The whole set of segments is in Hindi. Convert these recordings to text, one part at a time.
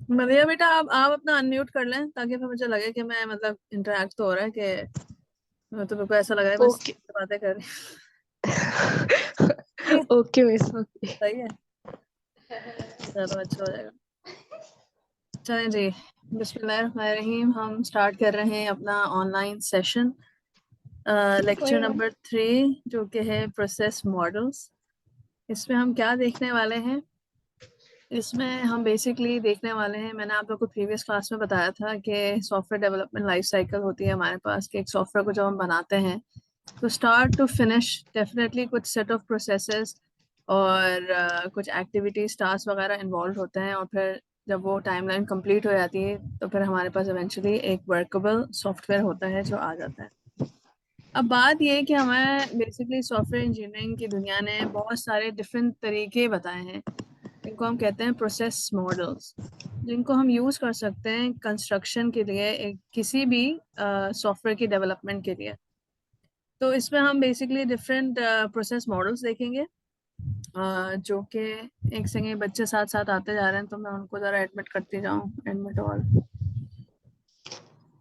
मरिया बेटा, आप अपना अनम्यूट कर लें ताकि फिर मुझे लगे कि मैं मतलब इंटरेक्ट तो हो रहा है कि तो मेरे को ऐसा लग रहा है मैं ओके। बातें कर रही हूँ। Okay miss, okay. सही है, चलो अच्छा हो जाएगा। चलें जी, बिस्मिल्लाहिर्रहमानिर्रहीम। हम स्टार्ट कर रहे हैं अपना ऑनलाइन सेशन, लेक्चर नंबर 3, जो कि है प्रोसेस मॉडल्स। इसमें हम क्या देखने वाले हैं? इसमें हम बेसिकली देखने वाले हैं, मैंने आप लोग को प्रीवियस क्लास में बताया था कि सॉफ्टवेयर डेवलपमेंट लाइफ साइकिल होती है हमारे पास, कि एक सॉफ्टवेयर को जब हम बनाते हैं तो स्टार्ट टू फिनिश डेफिनेटली कुछ सेट ऑफ प्रोसेसेस और कुछ एक्टिविटीज टास्क वगैरह इन्वॉल्व होते हैं, और फिर जब वो टाइमलाइन कंप्लीट हो जाती है तो फिर हमारे पास इवेंचुअली एक वर्केबल सॉफ्टवेयर होता है जो आ जाता है। अब बात ये है कि हमें बेसिकली सॉफ्टवेयर इंजीनियरिंग की दुनिया ने बहुत सारे डिफरेंट तरीके बताए हैं, इनको हम कहते हैं प्रोसेस मॉडल्स, जिनको हम यूज़ कर सकते हैं कंस्ट्रक्शन के लिए, एक किसी भी सॉफ्टवेयर की डेवलपमेंट के लिए। तो इसमें हम बेसिकली डिफरेंट प्रोसेस मॉडल्स देखेंगे, जो कि एक संगे बच्चे साथ साथ आते जा रहे हैं तो मैं उनको ज़रा एडमिट करती जाऊँ, एडमिट ऑल।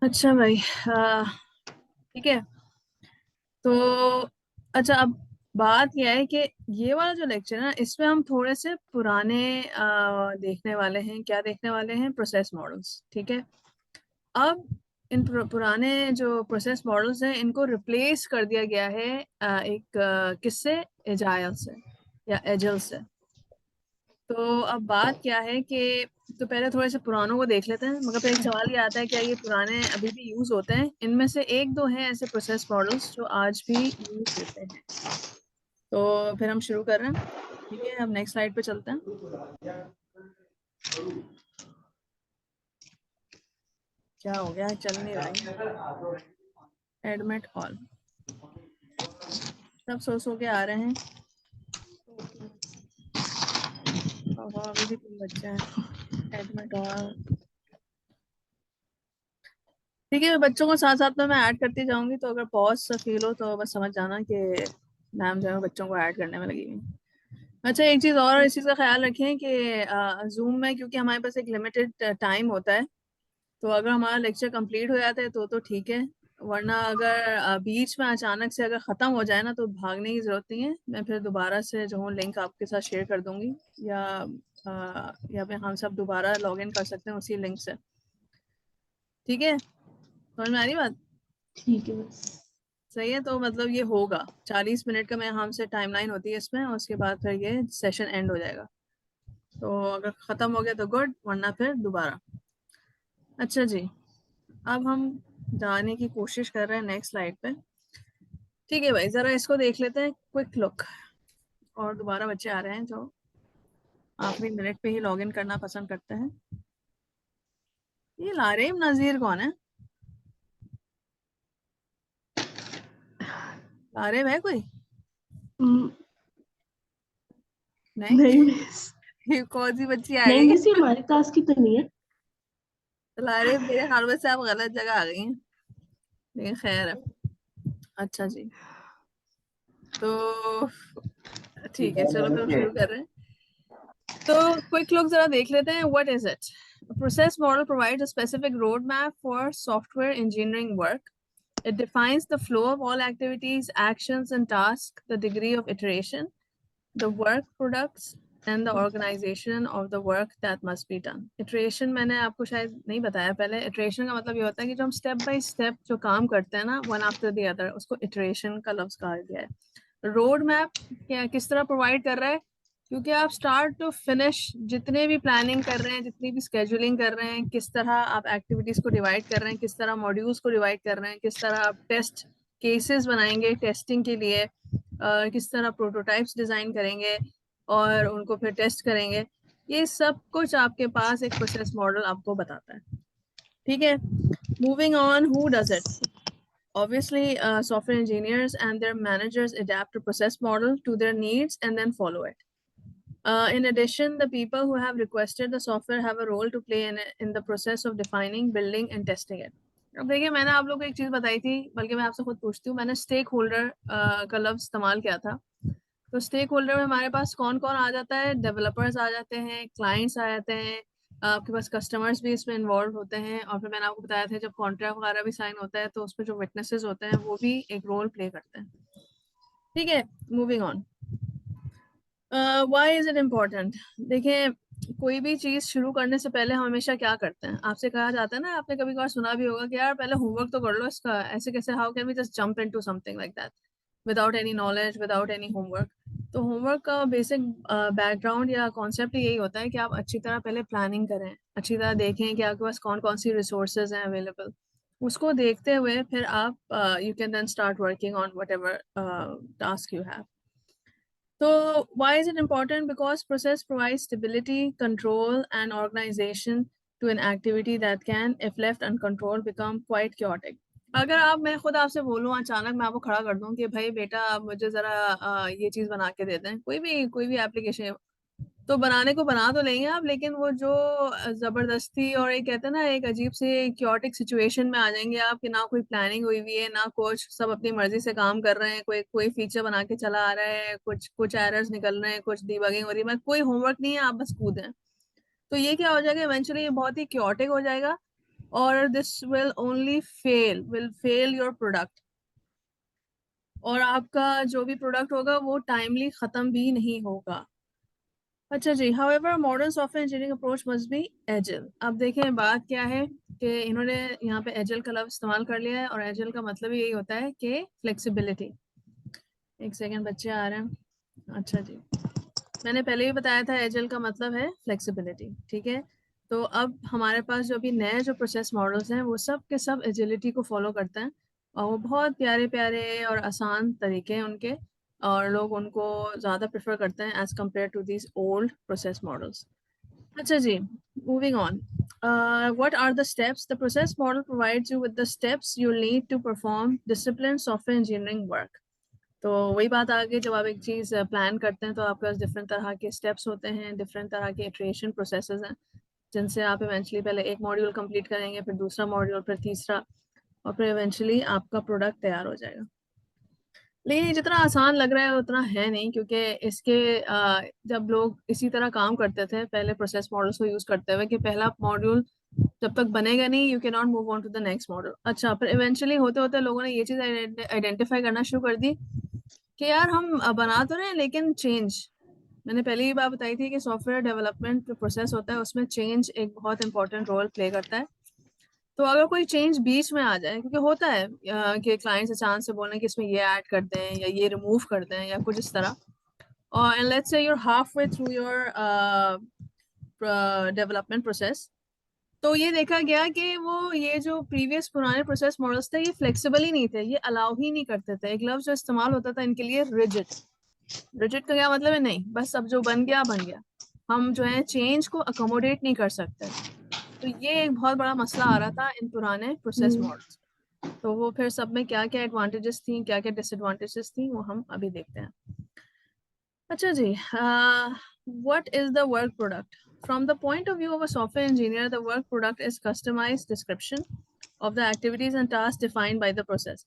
अच्छा भाई, ठीक है। तो अच्छा, अब बात यह है कि ये वाला जो लेक्चर है ना, इसमें हम थोड़े से पुराने देखने वाले हैं। क्या देखने वाले हैं? प्रोसेस मॉडल्स, ठीक है। अब इन पुराने जो प्रोसेस मॉडल्स हैं इनको रिप्लेस कर दिया गया है एक किससे? एजाइल से या एजल से। तो अब बात क्या है कि तो पहले थोड़े से पुरानों को देख लेते हैं, मगर फिर एक सवाल ये आता है क्या ये पुराने अभी भी यूज होते हैं? इनमें से एक दो हैं ऐसे प्रोसेस मॉडल्स जो आज भी यूज होते हैं। तो फिर हम शुरू कर रहे हैं, ठीक है। अब नेक्स्ट स्लाइड पे चलते हैं। क्या हो गया? चल नहीं रहा है। एडमिट ऑल, सब सो के आ रहे हैं। ओहो, अभी भी 3 बच्चे हैं। एडमिट ऑल, ठीक है। बच्चों को साथ साथ में मैं ऐड करती जाऊंगी, तो अगर पॉज सा फील हो तो बस समझ जाना कि मैम जो है बच्चों को ऐड करने में लगी हुई। अच्छा, एक चीज़ और इस चीज़ का ख्याल रखें कि जूम में क्योंकि हमारे पास एक लिमिटेड टाइम होता है, तो अगर हमारा लेक्चर कंप्लीट हो जाता है तो ठीक है, वरना अगर बीच में अचानक से अगर ख़त्म हो जाए ना तो भागने की ज़रूरत नहीं है। मैं फिर दोबारा से जो हूँ लिंक आपके साथ शेयर कर दूंगी, या फिर हम सब दोबारा लॉग इन कर सकते हैं उसी लिंक से, ठीक है। समझ में आ रही बात? ठीक है बस। सही है। तो मतलब ये होगा 40 मिनट का, मैं हमसे टाइमलाइन होती है इसमें, और उसके बाद फिर ये सेशन एंड हो जाएगा। तो अगर ख़त्म हो गया तो गुड, वरना फिर दोबारा। अच्छा जी, अब हम जाने की कोशिश कर रहे हैं नेक्स्ट स्लाइड पे। ठीक है भाई, ज़रा इसको देख लेते हैं, क्विक लुक। और दोबारा बच्चे आ रहे हैं जो आखिरी मिनट पे ही लॉग इन करना पसंद करते हैं। ये लारेम नज़ीर कौन है? लारेम है कोई? हम्म, नहीं। नहीं मिस। ये कौन सी बच्ची आ नहीं गई मिस, ये है? हमारे क्लास की तो नहीं है। लारेम, मेरे ख्याल में से आप गलत जगह आ गई हैं, लेकिन खैर है। अच्छा जी, तो ठीक है, चलो फिर हम शुरू कर रहे हैं। तो क्विक लुक जरा देख लेते हैं, what is it? Process model provides a specific road map for software engineering work. It defines the flow of all activities, actions, and tasks, the degree of iteration, the work products, and the organization of the work that must be done. Iteration मैंने आपको शायद नहीं बताया पहले। Iteration का मतलब ये होता है कि जो हम step by step जो काम करते हैं ना, one after the other, उसको iteration का लफ्ज कहा गया है। रोड मैप क्या किस तरह प्रोवाइड कर रहा है? क्योंकि आप स्टार्ट टू फिनिश जितने भी प्लानिंग कर रहे हैं, जितनी भी स्केजुलिंग कर रहे हैं, किस तरह आप एक्टिविटीज को डिवाइड कर रहे हैं, किस तरह मॉड्यूल्स को डिवाइड कर रहे हैं, किस तरह आप टेस्ट केसेस बनाएंगे टेस्टिंग के लिए, किस तरह प्रोटोटाइप्स डिजाइन करेंगे और उनको फिर टेस्ट करेंगे, ये सब कुछ आपके पास एक प्रोसेस मॉडल आपको बताता है, ठीक है। Moving on, who does it? Obviously, software engineers and their managers adapt a process model to their needs and then follow it. In addition, the people who have requested the software have a role to play in the process of defining, building, and testing it. अब देखिए, मैंने आप लोगों को एक चीज़ बताई थी, बल्कि मैं आपसे खुद पूछती हूँ, मैंने स्टेक होल्डर का लफ्ज़ इस्तेमाल किया था। तो स्टेक होल्डर में हमारे पास कौन कौन आ जाता है? डेवलपर्स आ जाते हैं, क्लाइंट्स आ जाते हैं, आपके पास कस्टमर्स भी इसमें इन्वॉल्व होते हैं, और फिर मैंने आपको बताया था जब कॉन्ट्रैक्ट वगैरह भी साइन होता है तो उसमें जो विटनेसेस होते हैं वो भी एक रोल प्ले करते हैं। ठीक है, moving on. Why is it important? देखिए, कोई भी चीज शुरू करने से पहले हम हमेशा क्या करते हैं, आपसे कहा जाता है ना, आपने कभी कभार सुना भी होगा कि यार पहले होमवर्क तो कर लो इसका, ऐसे कैसे, how can we just jump into something like that without any knowledge, without any homework. तो होमवर्क का बेसिक बैकग्राउंड या कॉन्सेप्ट यही होता है कि आप अच्छी तरह पहले प्लानिंग करें, अच्छी तरह देखें कि आपके पास कौन कौन सी रिसोर्सेज हैं अवेलेबल। उसको देखते हुए फिर आप you can then start working on whatever task you have. So why is it important? Because process provides stability, control, and organization to an activity that can, if left uncontrolled, become quite chaotic. अगर आप, मैं खुद आपसे बोलूँ अचानक, मैं आपको खड़ा कर दूँ कि भाई बेटा आप मुझे ज़रा ये चीज़ बना के दे दें, कोई भी एप्लीकेशन, तो बनाने को बना तो लेंगे आप, लेकिन वो जो जबरदस्ती और एक कहते हैं ना एक अजीब से क्योटिक सिचुएशन में आ जाएंगे आप कि ना कोई प्लानिंग हुई हुई है ना कुछ, सब अपनी मर्जी से काम कर रहे हैं, कोई कोई फीचर बना के चला आ रहा है, कुछ कुछ एरर्स निकल रहे हैं, कुछ डीबगिंग हो रही है, कोई होमवर्क नहीं है, आप बस कूद हैं। तो ये क्या हो जाएगा, इवेंचुअली ये बहुत ही क्योटिक हो जाएगा, और this will only fail your product, और आपका जो भी प्रोडक्ट होगा वो टाइमली खत्म भी नहीं होगा। अच्छा जी, however modern software engineering approach must be agile। अब देखें बात क्या है कि इन्होंने यहाँ पे agile का लफ्ज़ इस्तेमाल कर लिया है, और agile का मतलब यही होता है कि flexibility। एक सेकेंड, बच्चे आ रहे हैं। अच्छा जी, मैंने पहले भी बताया था agile का मतलब है flexibility, ठीक है। तो अब हमारे पास जो भी नए जो प्रोसेस मॉडल्स हैं वो सब के सब एजिलिटी को फॉलो करते हैं, और वो बहुत प्यारे प्यारे और आसान तरीके हैं उनके, और लोग उनको ज़्यादा प्रेफर करते हैं as compare to these old process models. अच्छा जी, moving on. What are the steps? The process model provides you with the steps you need to perform disciplined software engineering work। तो वही बात आ गई, जब आप एक चीज़ प्लान करते हैं तो आपके पास डिफरेंट तरह के स्टेप्स होते हैं, डिफरेंट तरह के इटरेशन प्रोसेसेस हैं, जिनसे आप इवेंचुअली पहले एक मॉड्यूल कंप्लीट करेंगे, फिर दूसरा मॉड्यूल, फिर तीसरा, और फिर इवेंचुअली आपका प्रोडक्ट तैयार हो जाएगा। लेकिन ये जितना आसान लग रहा है उतना है नहीं, क्योंकि इसके जब लोग इसी तरह काम करते थे पहले प्रोसेस मॉडल्स को यूज करते हुए कि पहला मॉड्यूल जब तक बनेगा नहीं you can not move on to the next model. अच्छा, फिर इवेंचुअली होते होते लोगों ने ये चीज़ आइडेंटिफाई करना शुरू कर दी कि यार हम बना तो रहे हैं लेकिन चेंज, मैंने पहले ही बात बताई थी कि सॉफ्टवेयर डेवलपमेंट जो प्रोसेस होता है उसमें चेंज एक बहुत इंपॉर्टेंट रोल प्ले करता है। तो अगर कोई चेंज बीच में आ जाए, क्योंकि होता है कि क्लाइंट्स अचानक से बोलें कि इसमें ये ऐड कर दें या ये रिमूव कर दें या कुछ इस तरह, और and let's say you're halfway through your development process, तो ये देखा गया कि वो ये जो प्रीवियस पुराने प्रोसेस मॉडल्स थे ये फ्लेक्सिबल ही नहीं थे, ये अलाउ ही नहीं करते थे। एक लफ्ज जो इस्तेमाल होता था इनके लिए, रिजिड। रिजिड का क्या मतलब है, नहीं बस अब जो बन गया बन गया, हम जो है चेंज को अकोमोडेट नहीं कर सकते। तो ये एक बहुत बड़ा मसला आ रहा था इन पुराने प्रोसेस मॉडल्स। तो वो फिर सब में क्या क्या एडवांटेजेस थी, क्या क्या डिसएडवांटेजेस थी, वो हम अभी देखते हैं। अच्छा जी, what is the work product? From the point of view of a software engineer, the work product is customized description of the activities and tasks defined by the process।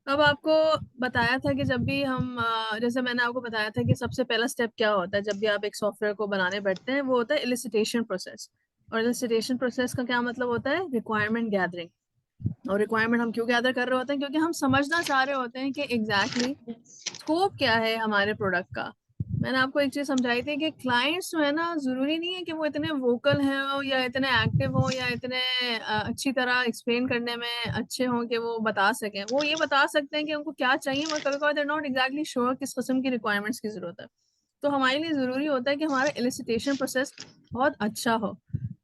अब आपको बताया था कि जब भी हम जैसे मैंने आपको बताया था कि सबसे पहला स्टेप क्या होता है जब भी आप एक सॉफ्टवेयर को बनाने बैठते हैं, वो होता है एलिसिटेशन प्रोसेस। और एलिसिटेशन प्रोसेस का क्या मतलब होता है, रिक्वायरमेंट गैदरिंग। और रिक्वायरमेंट हम क्यों गैदर कर रहे होते हैं, क्योंकि हम समझना चाह रहे होते हैं कि एग्जैक्टली स्कोप क्या है हमारे प्रोडक्ट का। मैंने आपको एक चीज समझाई थी कि क्लाइंट्स जो है ना, जरूरी नहीं है कि वो इतने वोकल हैं या इतने एक्टिव हो या इतने अच्छी तरह एक्सप्लेन करने में अच्छे हों कि वो बता सकें। वो ये बता सकते हैं कि उनको क्या चाहिए, मगर कभी कभी दे नॉट एग्जैक्टली श्योर किस किस्म की रिक्वायरमेंट्स की जरूरत है। तो हमारे लिए जरूरी होता है कि हमारा एलिसिटेशन प्रोसेस बहुत अच्छा हो।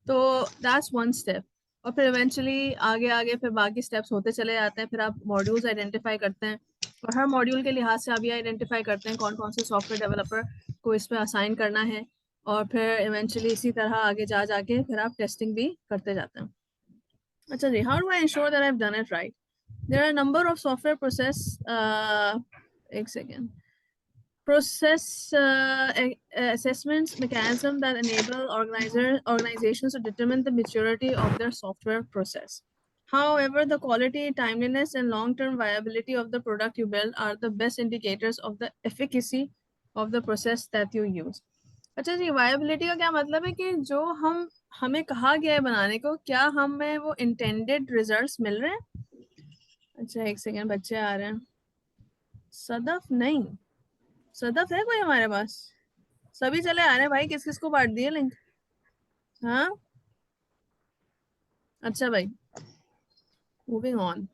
तो दैट्स वन स्टेप। और फिर इवेंचुअली आगे आगे फिर बाकी स्टेप्स होते चले जाते हैं, फिर आप मॉड्यूल्स आइडेंटिफाई करते हैं, और हर मॉड्यूल के लिहाज से आप ये आइडेंटिफाई करते हैं कौन कौन से सॉफ्टवेयर डेवलपर को इस पर असाइन करना है, और फिर इवेंचुअली इसी तरह आगे जाके फिर आप टेस्टिंग भी करते जाते हैं। अच्छा जी, how do I ensure that I have done it right? There are number of software process, एक second, process assessments mechanism that enable organizations to determine the maturity of their software process. However, the quality, timeliness, and long-term viability of the product you build are the best indicators of the efficacy of the process that you use. अच्छा जी, वायबिलिटी का क्या मतलब है कि जो हमें कहा गया है बनाने को, क्या हमें वो इंटेंडेड रिजल्ट्स मिल रहे हैं। अच्छा एक सेकेंड, बच्चे आ रहे हैं। सदफ नहीं, सदफ है कोई हमारे पास? सभी चले आ रहे हैं भाई, किस किस को बांट दिए लिंक? हाँ अच्छा भाई, मूविंग ऑन।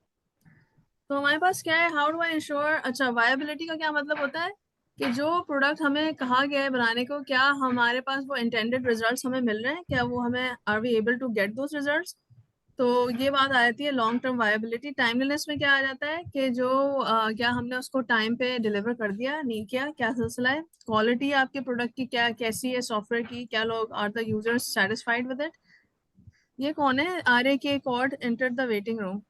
तो हमारे पास क्या है, हाउ डू आई इंश्योर। अच्छा, वायबिलिटी का क्या मतलब होता है कि जो प्रोडक्ट हमें कहा गया है बनाने को, क्या हमारे पास वो इंटेंडेड रिजल्ट्स हमें मिल रहे हैं, क्या वो हमें, are we able to get those results. तो ये बात आ जाती है लॉन्ग टर्म वायबिलिटी। टाइमलीनेस में क्या आ जाता है कि जो क्या हमने उसको टाइम पे डिलीवर कर दिया, नहीं किया, क्या सिलसिला है। क्वालिटी आपके प्रोडक्ट की क्या कैसी है, सॉफ्टवेयर की, क्या लोग are the users satisfied with it. ये कौन है, are a K cord enter the waiting room.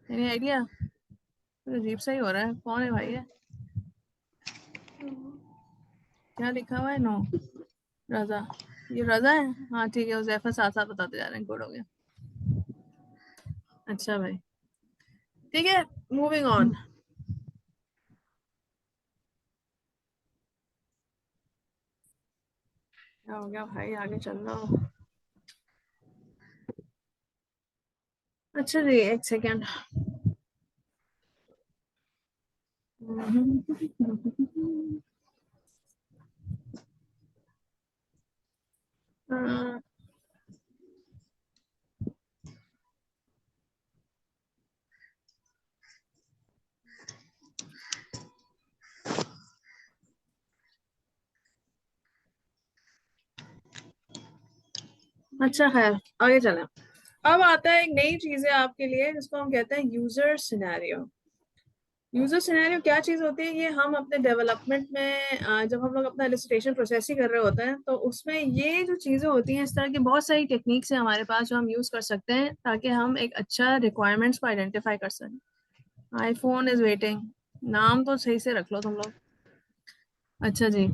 Any idea? अजीब सा ही हो रहा है, कौन है भाई ये? क्या लिखा हुआ है, नो रजा। ये रजा है, हाँ ठीक है, उजैफा साथ साथ बताते जा रहे हैं, गुड हो गया। अच्छा भाई, ठीक है, मूविंग ऑन। क्या हो गया भाई, आगे चल रहा। अच्छा जी एक सेकेंड। अच्छा खैर, आगे चलें। अब आता है एक नई चीज है आपके लिए, जिसको हम कहते हैं यूजर सिनेरियो। यूजर सिनेरियो क्या चीज होती है, ये हम अपने डेवलपमेंट में जब हम लोग अपना इलस्ट्रेशन प्रोसेस ही कर रहे होते हैं, तो उसमें ये जो चीजें होती हैं, इस तरह की बहुत सारी टेक्निक्स हैं हमारे पास जो हम यूज कर सकते हैं ताकि हम एक अच्छा रिक्वायरमेंट्स को आइडेंटिफाई कर सकें। आईफोन इज वेटिंग, नाम तो सही से रख लो तुम लोग। अच्छा जी,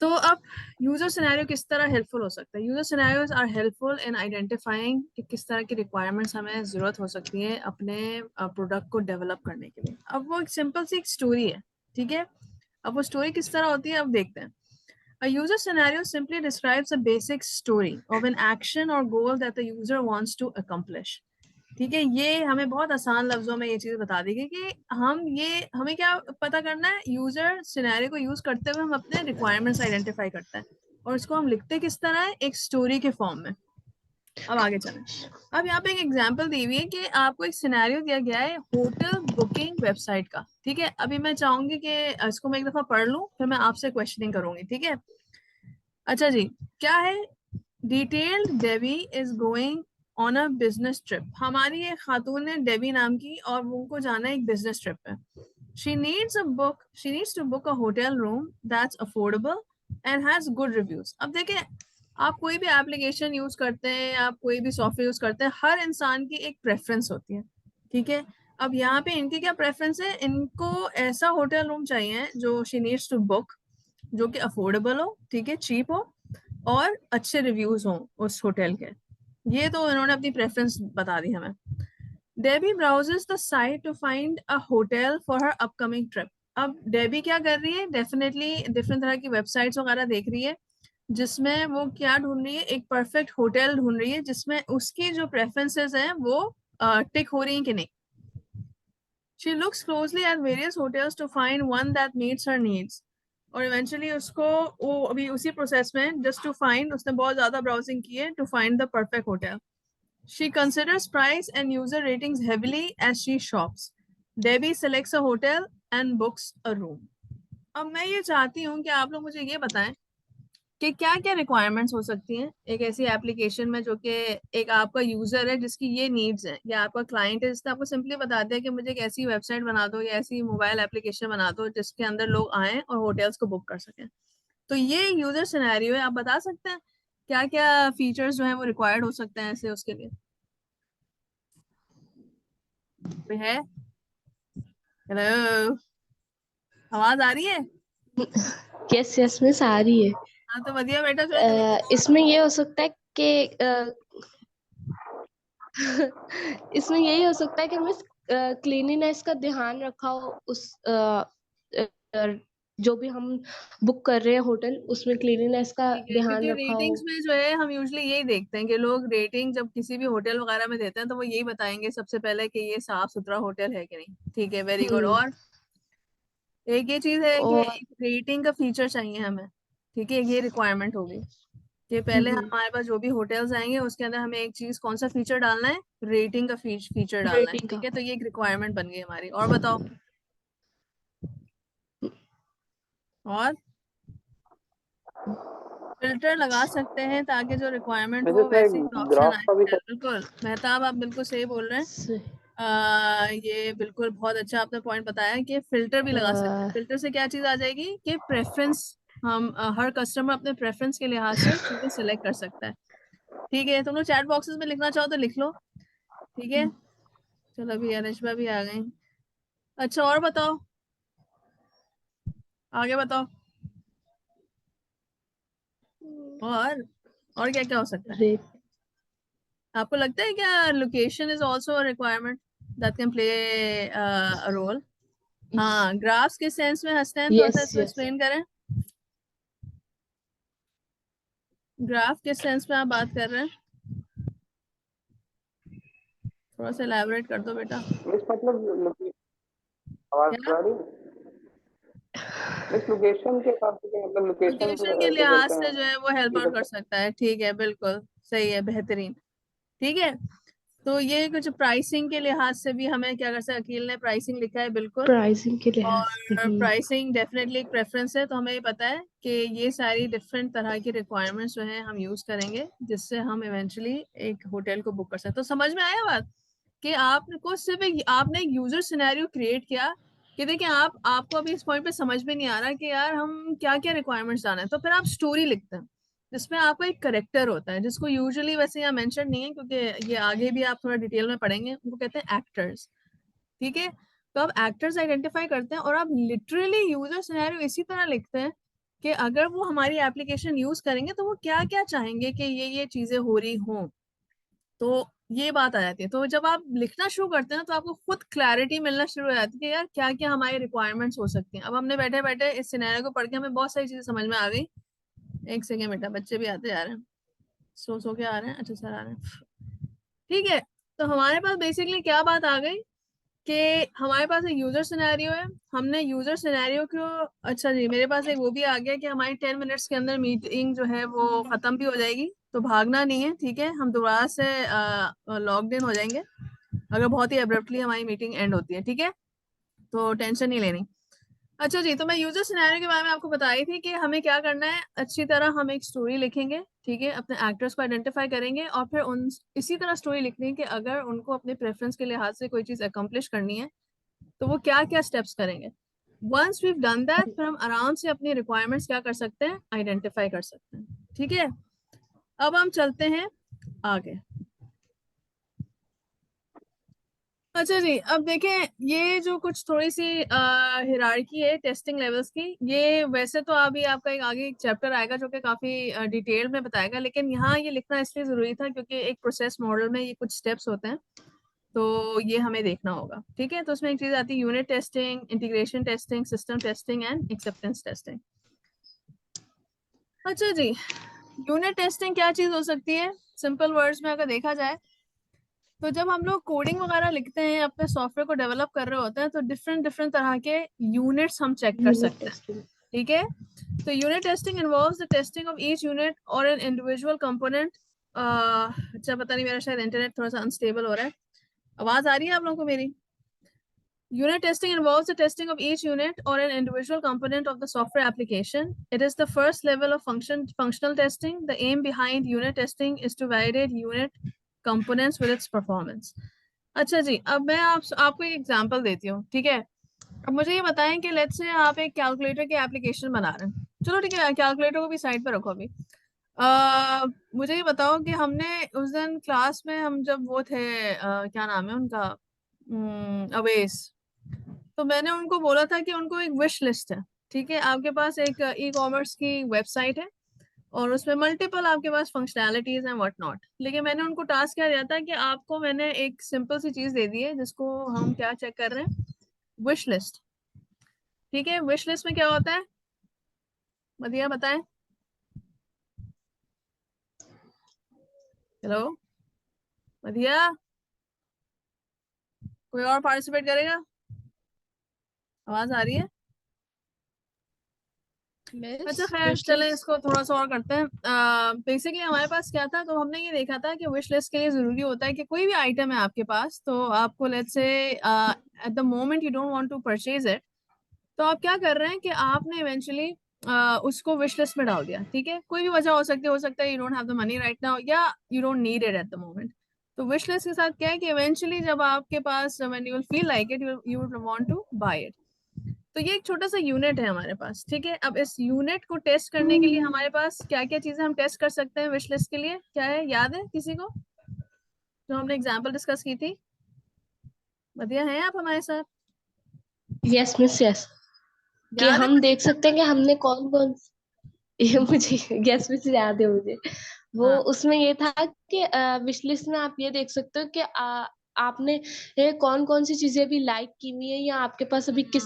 तो अब यूजर सिनेरियो किस तरह हेल्पफुल हो सकता है। User scenarios are helpful in identifying कि किस तरह की रिक्वायरमेंट्स हमें जरूरत हो सकती है अपने प्रोडक्ट को डेवलप करने के लिए। अब वो एक सिंपल सी एक स्टोरी है, ठीक है। अब वो स्टोरी किस तरह होती है, अब देखते हैं। A user scenario simply describes a basic story of an action or goal that the user wants to accomplish. ठीक है, ये हमें बहुत आसान लफ्जों में ये चीज बता देगी कि हमें क्या पता करना है। यूजर सिनेरियो को यूज करते हुए हम अपने रिक्वायरमेंट्स आइडेंटिफाई करते हैं, और इसको हम लिखते किस तरह है, एक स्टोरी के फॉर्म में। अब आगे चलें। अब यहाँ पे एक एग्जांपल दी हुई है कि आपको एक सिनेरियो दिया गया है होटल बुकिंग वेबसाइट का, ठीक है। अभी मैं चाहूंगी कि इसको मैं एक दफा पढ़ लूं, फिर मैं आपसे क्वेश्चनिंग करूंगी, ठीक है। अच्छा जी, क्या है, detailed Debbie is going on a business trip. हमारी एक खातून है डेबी नाम की, और उनको जाना है एक बिजनेस ट्रिप पे। She needs to book a hotel room that's affordable and has good reviews. अब देखें, आप कोई भी एप्लीकेशन यूज करते हैं, आप कोई भी सॉफ्टवेयर यूज करते हैं, हर इंसान की एक प्रेफरेंस होती है, ठीक है। अब यहाँ पे इनकी क्या प्रेफरेंस है, इनको ऐसा होटल रूम चाहिए जो शी नीड्स टू बुक, जो कि अफोर्डेबल हो, ठीक है, चीप हो, और अच्छे रिव्यूज हों उस होटल के। ये तो इन्होंने अपनी प्रेफरेंस बता दी हमें। Debbie browses the site to find a hotel for her upcoming trip. अब डेबी क्या कर रही है, डेफिनेटली डिफरेंट तरह की वेबसाइट्स वगैरह देख रही है, जिसमें वो क्या ढूंढ रही है, एक परफेक्ट होटल ढूंढ रही है जिसमें उसकी जो प्रेफरेंसेस हैं वो टिक हो रही हैं कि नहीं। She looks closely at various hotels to find one that meets her needs. और इवेंचुअली उसको, वो अभी उसी प्रोसेस में, जस्ट टू फाइंड, उसने बहुत ज्यादा ब्राउजिंग की है to find the perfect hotel. She considers price and user ratings heavily as she shops. Debbie selects a hotel and books a room. अब मैं ये चाहती हूँ कि आप लोग मुझे ये बताएं कि क्या क्या रिक्वायरमेंट्स हो सकती हैं एक ऐसी एप्लीकेशन में, जो कि एक आपका यूजर है जिसकी ये नीड्स हैं, या आपका क्लाइंट है जिसने आपको सिंपली बता दिया कि मुझे एक ऐसी वेबसाइट बना दो या ऐसी मोबाइल एप्लीकेशन बना दो जिसके अंदर लोग आएं और होटल्स को बुक कर सकें। तो ये यूजर सिनेरियो है। आप बता सकते हैं क्या क्या फीचर्स जो है वो रिक्वायर्ड हो सकते हैं ऐसे उसके लिए। कोई है? हेलो, आवाज आ रही है? यस यस मिस आ रही है। हाँ तो बढ़िया बेटा, जो है जल्दी बताओ। इसमें ये हो सकता है कि इसमें यही हो सकता है कि मिस क्लीनिनेस का ध्यान रखा हो उस जो भी हम बुक कर रहे हैं होटल उसमें क्लीनिनेस का ठीक है, ध्यान क्योंकि रखा हो। रेटिंग्स में जो है हम यूजली यही देखते हैं कि लोग रेटिंग जब किसी भी होटल वगैरह में देते हैं तो वो यही बताएंगे सबसे पहले कि ये साफ सुथरा होटल है कि नहीं। ठीक है, वेरी गुड। और एक ये चीज है कि और रेटिंग का फीचर चाहिए हमें। ठीक है, ये रिक्वायरमेंट होगी कि पहले हमारे पास जो भी होटल्स आएंगे उसके अंदर हमें एक चीज कौन सा फीचर डालना है, रेटिंग का फीचर डालना है। रेटिंग ठीक का। है, तो ये एक रिक्वायरमेंट बन गई हमारी। और बताओ। और फिल्टर लगा सकते हैं ताकि जो रिक्वायरमेंट वैसे हो वैसे ही इसमें ऑप्शन ग्राफ आए। का भी बिल्कुल मेहताब, आप बिल्कुल सही बोल रहे हैं। स- ये बिल्कुल बहुत अच्छा आपने पॉइंट बताया कि फिल्टर भी लगा सकते हैं। अ, फिल्टर से क्या चीज आ जाएगी कि प्रेफरेंस, हम हर कस्टमर अपने प्रेफरेंस के लिहाज से चीजें सिलेक्ट कर सकता है। ठीक है, तुम लोग चैट बॉक्सेस में लिखना चाहो तो लिख लो। ठीक है, चलो अभी अनिशबा भी आ गई। अच्छा, और बताओ, आगे बताओ। और क्या क्या हो सकता है? रेट आपको लगता है क्या location is also a requirement that can play a role? हाँ, ग्राफ्स के सेंस में हंसते हैं, थोड़ा सा यस इसको यस एक्सप्लेन करें। ग्राफ के सेंस में आप बात कर रहे हैं, थोड़ा सा एलैबोरेट कर दो बेटा। मिस मतलब आवाज क्या? आ रही है? मिस लोकेशन के हिसाब से मतलब लोकेशन लोकेशन के क्या लिहाज कहते से हैं जो है वो हेल्प आउट कर सकता है। ठीक है, बिल्कुल सही है, बेहतरीन। ठीक है, तो ये कुछ प्राइसिंग के लिहाज से भी हमें क्या कर सकते हैं। अकील ने प्राइसिंग लिखा है, बिल्कुल। प्राइसिंग के लिहाज से। और प्राइसिंग डेफिनेटली एक प्रेफरेंस है, तो हमें ये पता है कि ये सारी डिफरेंट तरह की रिक्वायरमेंट्स जो है हम यूज करेंगे जिससे हम इवेंचुअली एक होटल को बुक कर सकते हैं। तो समझ में आया बात कि आपको सिर्फ आपने एक यूजर सिनेरियो क्रिएट किया कि देखिए आपको अभी इस पॉइंट पे समझ में नहीं आ रहा कि यार हम क्या क्या रिक्वायरमेंट्स डालें, तो फिर आप स्टोरी लिखते हैं जिसमें आपका एक करेक्टर होता है जिसको यूजुअली वैसे यहाँ मेंशन नहीं है क्योंकि ये आगे भी आप थोड़ा डिटेल में पढ़ेंगे, उनको कहते हैं एक्टर्स। ठीक है, तो आप एक्टर्स आइडेंटिफाई करते हैं और आप लिटरली यूजर सिनेरियो इसी तरह लिखते हैं कि अगर वो हमारी एप्लीकेशन यूज करेंगे तो वो क्या क्या चाहेंगे कि ये चीजें हो रही हों। तो ये बात आ जाती है। तो जब आप लिखना शुरू करते हैं तो आपको खुद क्लैरिटी मिलना शुरू हो जाती है कि यार क्या क्या हमारी रिक्वायरमेंट्स हो सकती हैं। अब हमने बैठे बैठे इस सिनेरियो को पढ़ के हमें बहुत सारी चीजें समझ में आ गई। एक सेकेंड बेटा, बच्चे भी आते जा रहे हैं, सो के आ रहे हैं। अच्छा सर आ रहे हैं। ठीक है, तो हमारे पास बेसिकली क्या बात आ गई कि हमारे पास एक यूजर सिनेरियो है। हमने यूजर सिनेरियो को, अच्छा जी मेरे पास एक वो भी आ गया कि हमारी 10 मिनट्स के अंदर मीटिंग जो है वो खत्म भी हो जाएगी, तो भागना नहीं है। ठीक है, हम दोबारा से लॉग्ड इन हो जाएंगे अगर बहुत ही अब्रप्टली हमारी मीटिंग एंड होती है। ठीक है, तो टेंशन नहीं लेनी। अच्छा जी, तो मैं यूजर सिनेरियो के बारे में आपको बताई थी कि हमें क्या करना है। अच्छी तरह हम एक स्टोरी लिखेंगे। ठीक है, अपने एक्टर्स को आइडेंटिफाई करेंगे और फिर उन इसी तरह स्टोरी लिखनी है कि अगर उनको अपने प्रेफरेंस के लिहाज से कोई चीज अकम्प्लिश करनी है तो वो क्या क्या स्टेप्स करेंगे। वंस वी डन दैट, फिर हम आराम से अपनी रिक्वायरमेंट्स क्या कर सकते हैं, आइडेंटिफाई कर सकते हैं। ठीक है, अब हम चलते हैं आगे। अच्छा जी, अब देखें ये जो कुछ थोड़ी सी हिरार्की है टेस्टिंग लेवल्स की, ये वैसे तो अभी आपका एक आगे एक चैप्टर आएगा जो कि काफी डिटेल में बताएगा, लेकिन यहाँ ये लिखना इसलिए जरूरी था क्योंकि एक प्रोसेस मॉडल में ये कुछ स्टेप्स होते हैं तो ये हमें देखना होगा। ठीक है, तो उसमें एक चीज आती है unit testing, integration testing, system testing and acceptance testing. अच्छा जी, यूनिट टेस्टिंग क्या चीज हो सकती है? सिंपल वर्ड्स में अगर देखा जाए तो जब हम लोग कोडिंग वगैरह लिखते हैं, अपने सॉफ्टवेयर को डेवलप कर रहे होते हैं, तो डिफरेंट डिफरेंट तरह के यूनिट्स हम चेक कर यूनिट सकते हैं। टेस्टिंग। ठीक है, तो unit testing involves the testing of each unit और एन इंडिविजुअल कंपोनेंट। अच्छा पता नहीं, मेरा शायद इंटरनेट थोड़ा सा अनस्टेबल हो रहा है। आवाज आ रही है आप लोगों को मेरी? Unit testing involves the testing of each unit or an individual component of the software application. It is the first level of functional testing. The aim behind unit testing is to validate unit components with its performance. अच्छा जी, अब मैं आपको एक एग्जांपल देती हूँ। ठीक है, अब मुझे ये बताएं कि लेट्स से आप एक कैलकुलेटर की एप्लीकेशन बना रहे हैं। चलो ठीक है, कैलकुलेटर को भी साइड पर रखो अभी। मुझे ये बताओ कि हमने उस दिन क्लास में हम जब वो थे, क्या नाम है उनका, अवेश, तो मैंने उनको बोला था कि उनको एक विश लिस्ट है। ठीक है, आपके पास एक ई कॉमर्स की वेबसाइट है और उसमें मल्टीपल आपके पास फंक्शनैलिटीज हैं व्हाट नॉट, लेकिन मैंने उनको टास्क क्या दिया था कि आपको मैंने एक सिंपल सी चीज दे दी है जिसको हम क्या चेक कर रहे हैं, विश लिस्ट। ठीक है, विश लिस्ट में क्या होता है, मदिया बताएं। हेलो मदिया, कोई और पार्टिसिपेट करेगा? आवाज आ रही है? अच्छा खैर चलें, इसको थोड़ा सा और करते हैं। बेसिकली हमारे पास क्या था, तो हमने ये देखा था कि विश लिस्ट के लिए जरूरी होता है कि कोई भी आइटम है आपके पास, तो आपको let's say at the moment you don't want to purchase it, तो आप क्या कर रहे हैं कि आपने इवेंचुअली उसको विश लिस्ट में डाल दिया। ठीक है, कोई भी वजह हो सकता है you don't have the money right now, या you don't need it at the moment. तो विश लिस्ट के साथ क्या है कि इवेंचुअली जब आपके पास, when you will feel like it, you would want to buy it. तो ये एक छोटा सा यूनिट है हमारे पास। ठीक है, अब इस यूनिट को टेस्ट करने के लिए हमारे पास क्या क्या चीजें हम टेस्ट कर सकते हैं विश लिस्ट के लिए, क्या है याद है किसी को, जो हमने एग्जांपल डिस्कस की थी? बढ़िया है आप हमारे साथ? यस मिस यस, कि याद है हम कुछ? देख सकते हैं कि हमने कौन कौन ये मुझे यस मिस याद है मुझे। वो हाँ। उसमें ये था कि विश लिस्ट में आप ये देख सकते हो कि आपने ये कौन कौन सी चीजें अभी लाइक की हुई है, या आपके पास अभी किस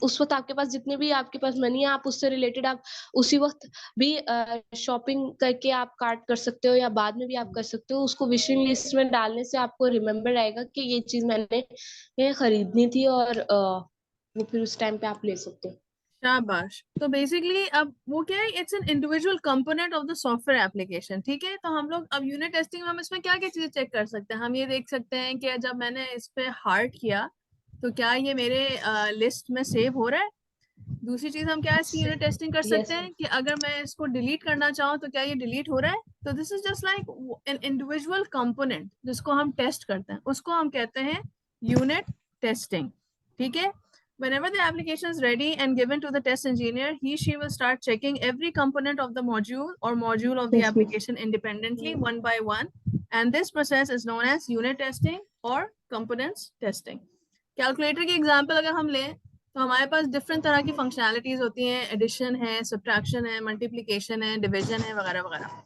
उस वक्त आपके पास जितने भी आपके पास मनी है, आप उससे रिलेटेड आप उसी वक्त भी शॉपिंग करके आप कार्ट कर सकते हो, या बाद में भी आप कर सकते हो। उसको विशिंग लिस्ट में डालने से आपको रिमेम्बर रहेगा कि ये चीज मैंने ये खरीदनी थी, और वो फिर उस टाइम पे आप ले सकते हो। शाबाश। तो बेसिकली अब वो क्या है, it's an individual component of the software application. ठीक है, तो हम लोग अब यूनिट टेस्टिंग में हम इसमें क्या क्या चीजें चेक कर सकते हैं, हम ये देख सकते हैं कि जब मैंने इस पे हार्ट किया तो क्या ये मेरे लिस्ट में सेव हो रहा है। दूसरी चीज हम क्या इसकी यूनिट टेस्टिंग कर सकते यस हैं कि अगर मैं इसको डिलीट करना चाहूँ तो क्या ये डिलीट हो रहा है। तो this is just like an individual component जिसको हम टेस्ट करते हैं, उसको हम कहते हैं यूनिट टेस्टिंग। ठीक है, whenever the application is ready and given to the test engineer, she will start checking every component of the module of the yes miss. application independently one by one, and this process is known as unit testing or components testing. Calculator की एग्जांपल अगर हम लें तो हमारे पास डिफरेंट तरह की फंक्शनैलिटीज होती हैं, एडिशन है, सब्ट्रैक्शन है, मल्टीप्लिकेशन है, डिवीजन है, वगैरह वगैरह।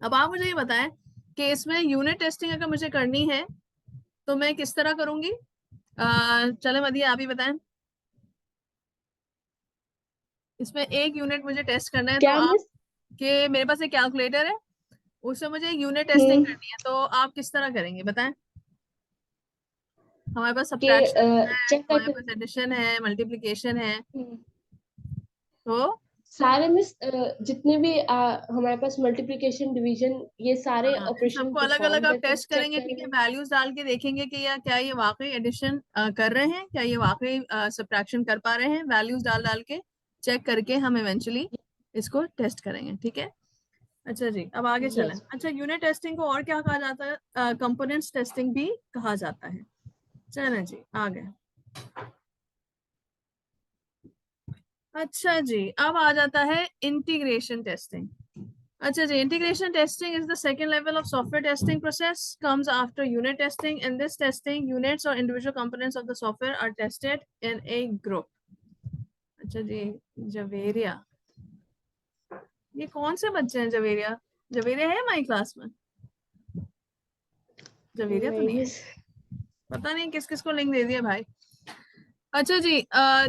अब आप मुझे ये बताएं कि इसमें यूनिट टेस्टिंग अगर मुझे करनी है तो मैं किस तरह करूंगी? चले मदिया आप ही बताएं। इसमें एक यूनिट मुझे टेस्ट करना है, तो क्या आप, मिस? कि मेरे पास एक कैलकुलेटर है, उससे मुझे यूनिट टेस्टिंग हम्म, करनी है, तो आप किस तरह करेंगे बताएं। हमारे पास कि सब्ट्रैक्शन है, चेक हमारे करके पास एडिशन है, मल्टीप्लिकेशन है, हम्म, तो सारे मिस जितने भी हमारे पास मल्टीप्लिकेशन डिवीजन ये सारे हाँ, इन ऑपरेशन सबको अलग अलग परफॉर्म आप करके टेस्ट चेक करेंगे। ठीक है, करेंगे। वैल्यूज डाल के देखेंगे कि या क्या ये वाकई एडिशन कर रहे हैं, क्या ये वाकई सब्ट्रैक्शन कर पा रहे हैं, वैल्यूज डाल डाल के चेक करके हम इवेंचुअली इसको टेस्ट करेंगे। ठीक है, अच्छा जी, अब आगे चलें। यस। अच्छा, यूनिट टेस्टिंग को और क्या कहा जाता है? कंपोनेंट्स टेस्टिंग भी कहा जाता है। चलें जी आगे। अच्छा जी, अब आ जाता है इंटीग्रेशन टेस्टिंग। अच्छा जी, integration testing is the second level of software testing process, comes after unit testing. In this testing, units or individual components of the software are tested in a group. अच्छा जी, जवेरिया, ये कौन से बच्चे हैं जवेरिया? जवेरिया है हमारी क्लास में? जवेरिया तो नहीं नहीं है, मिस। पता नहीं किस किस को लिंक दे दिया भाई। अच्छा जी,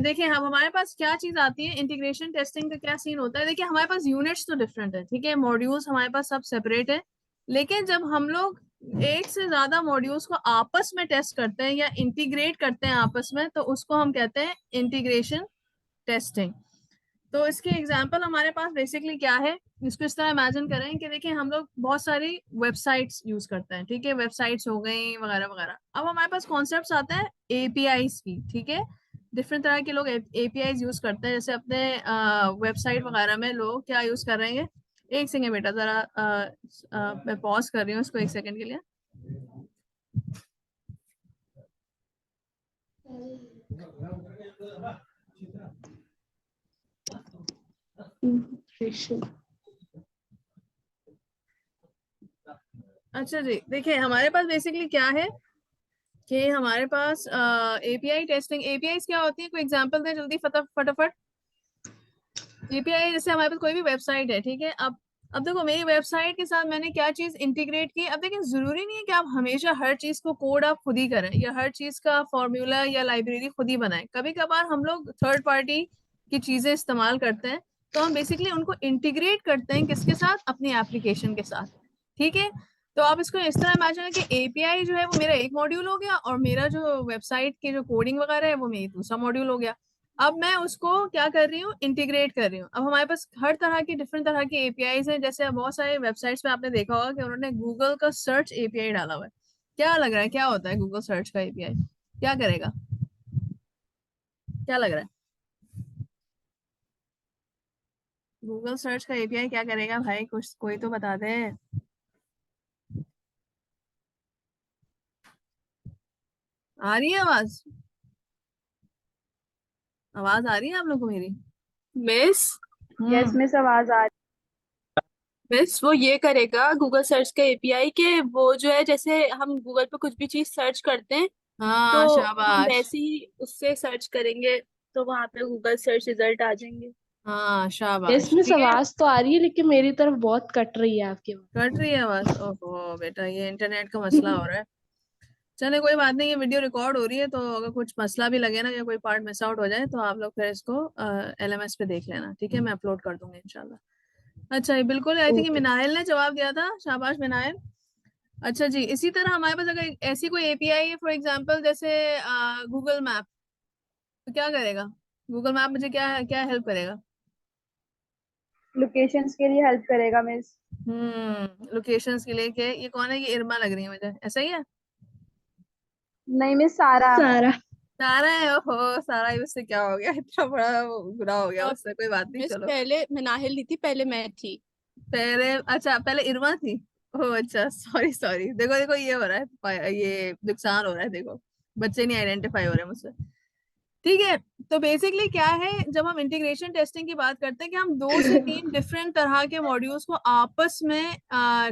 देखिए हम हमारे पास क्या चीज आती है, इंटीग्रेशन टेस्टिंग का क्या सीन होता है। देखिए हमारे पास यूनिट्स तो डिफरेंट है, ठीक है, मॉड्यूल्स हमारे पास सब सेपरेट है, लेकिन जब हम लोग एक से ज्यादा मॉड्यूल्स को आपस में टेस्ट करते हैं या इंटीग्रेट करते हैं आपस में, तो उसको हम कहते हैं इंटीग्रेशन टेस्टिंग। तो इसके एग्जाम्पल हमारे पास बेसिकली क्या है, इसको इस तरह इमेजिन करें कि देखिए हम लोग बहुत सारी वेबसाइट्स यूज करते हैं, ठीक है, वेबसाइट्स हो गई वगैरह वगैरह। अब हमारे पास कॉन्सेप्ट्स आते हैं एपीआईज की। ठीक है, डिफरेंट तरह के लोग एपीआईज यूज करते हैं, जैसे अपने वेबसाइट वगैरह में लोग क्या यूज कर रहे हैं। एक सेकेंड बेटा, जरा मैं पॉज कर रही हूँ इसको एक सेकेंड के लिए। अच्छा जी, देखिए हमारे पास बेसिकली क्या है कि हमारे पास एपीआई टेस्टिंग, एपीआई क्या होती है, कोई एग्जांपल दें जल्दी फटाफट। एपीआई जैसे हमारे पास कोई भी वेबसाइट है, ठीक है, अब अब देखो मेरी वेबसाइट के साथ मैंने क्या चीज इंटीग्रेट की। अब देखिए जरूरी नहीं है कि आप हमेशा हर चीज को कोड आप खुद ही करें या हर चीज का फॉर्मूला या लाइब्रेरी खुद ही बनाएं। कभी कभार हम लोग थर्ड पार्टी की चीजें इस्तेमाल करते हैं, तो हम बेसिकली उनको इंटीग्रेट करते हैं किसके साथ, अपनी एप्लीकेशन के साथ। ठीक है, तो आप इसको इस तरह इमेजिन करें कि एपीआई जो है वो मेरा एक मॉड्यूल हो गया और मेरा जो वेबसाइट की जो कोडिंग वगैरह है वो मेरी दूसरा मॉड्यूल हो गया। अब मैं उसको क्या कर रही हूँ, इंटीग्रेट कर रही हूँ। अब हमारे पास हर तरह की डिफरेंट तरह की एपीआईज हैं। जैसे अब बहुत सारे वेबसाइट्स पे आपने देखा होगा कि उन्होंने गूगल का सर्च एपीआई डाला हुआ है। क्या लग रहा है क्या होता है गूगल सर्च का एपीआई, क्या करेगा, क्या लग रहा है गूगल सर्च का एपीआई क्या करेगा भाई, कुछ कोई तो बता दे। आ रही है आवाज, आवाज आ रही है आप लोग को मेरी? मिस यस मिस, आवाज आ मिस वो ये करेगा गूगल सर्च का एपीआई के, वो जो है जैसे हम गूगल पे कुछ भी चीज सर्च करते हैं हाँ तो हम शाबाश, वैसे ही उससे सर्च करेंगे तो वहां पे गूगल सर्च रिजल्ट आ जाएंगे। हाँ शाबाश, इसमें ठीक है। आवाज तो आ रही है लेकिन मेरी तरफ बहुत कट रही है आपकी आवाज। कट रही है आवाज, ओहो बेटा ये इंटरनेट का मसला हो रहा है। चले कोई बात नहीं, ये वीडियो रिकॉर्ड हो रही है तो अगर कुछ मसला भी लगे ना या कोई पार्ट मिस आउट हो जाए तो आप लोग फिर इसको एलएमएस पे देख लेना, ठीक है, मैं अपलोड कर दूंगी इंशाल्लाह। अच्छा ये बिल्कुल, आई थिंक ओके। मिनाइल ने जवाब दिया था, शाबाश मिनाइल। अच्छा जी, इसी तरह हमारे पास अगर ऐसी कोई एपीआई है फॉर एग्जांपल जैसे गूगल मैप, तो क्या करेगा गूगल मैप, मुझे क्या क्या हेल्प करेगा? लोकेशंस के लिए हेल्प करेगा मिस। लोकेशंस के लिए क्या, ये कौन है, ये इरमा लग रही है मुझे, ऐसा ही है? नहीं मिस, सारा। सारा। सारा है, ओहो सारा ही, उससे क्या हो गया, इतना बड़ा वो बुरा हो गया उससे, कोई बात नहीं मिस चलो। पहले मिनाहिल नहीं थी, पहले मैं थी। पहले, अच्छा पहले इरमा थी। ओह अच्छा, सॉरी सॉरी, देखो देखो ये हो रहा है, ये नुकसान हो रहा है, देखो बच्चे नहीं आइडेंटिफाई हो रहे मुझसे। ठीक है, तो बेसिकली क्या है, जब हम इंटीग्रेशन टेस्टिंग की बात करते हैं कि हम 2 से 3 डिफरेंट तरह के मॉड्यूल्स को आपस में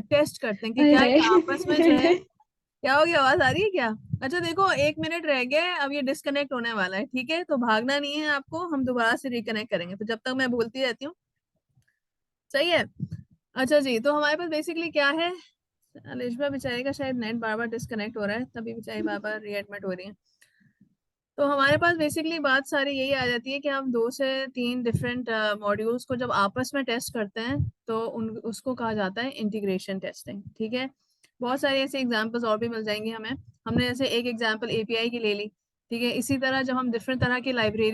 टेस्ट करते हैं कि क्या ये आपस में जो है, क्या हो गया, आवाज आ रही है क्या? अच्छा देखो 1 मिनट रह गया है, अब ये डिस्कनेक्ट होने वाला है, ठीक है, तो भागना नहीं है आपको, हम दोबारा से रिकनेक्ट करेंगे, तो जब तक मैं बोलती रहती हूँ, सही है। अच्छा जी, तो हमारे पास बेसिकली क्या है, अलिशबा बेचारी का शायद नेट बार बार डिस्कनेक्ट हो रहा है, तभी बेचारी बार बार रीएडमिट हो रही है। तो हमारे पास बेसिकली बात सारी यही आ जाती है कि हम 2 से 3 डिफरेंट मॉड्यूल्स को जब आपस में टेस्ट करते हैं तो उन उसको कहा जाता है इंटीग्रेशन टेस्टिंग, ठीक है। बहुत सारे ऐसे एग्जांपल्स और भी मिल जाएंगे हमें, हमने जैसे एक एग्जांपल एपीआई की ले ली, ठीक है। इसी तरह जब हम डिफरेंट तरह की लाइब्रेरी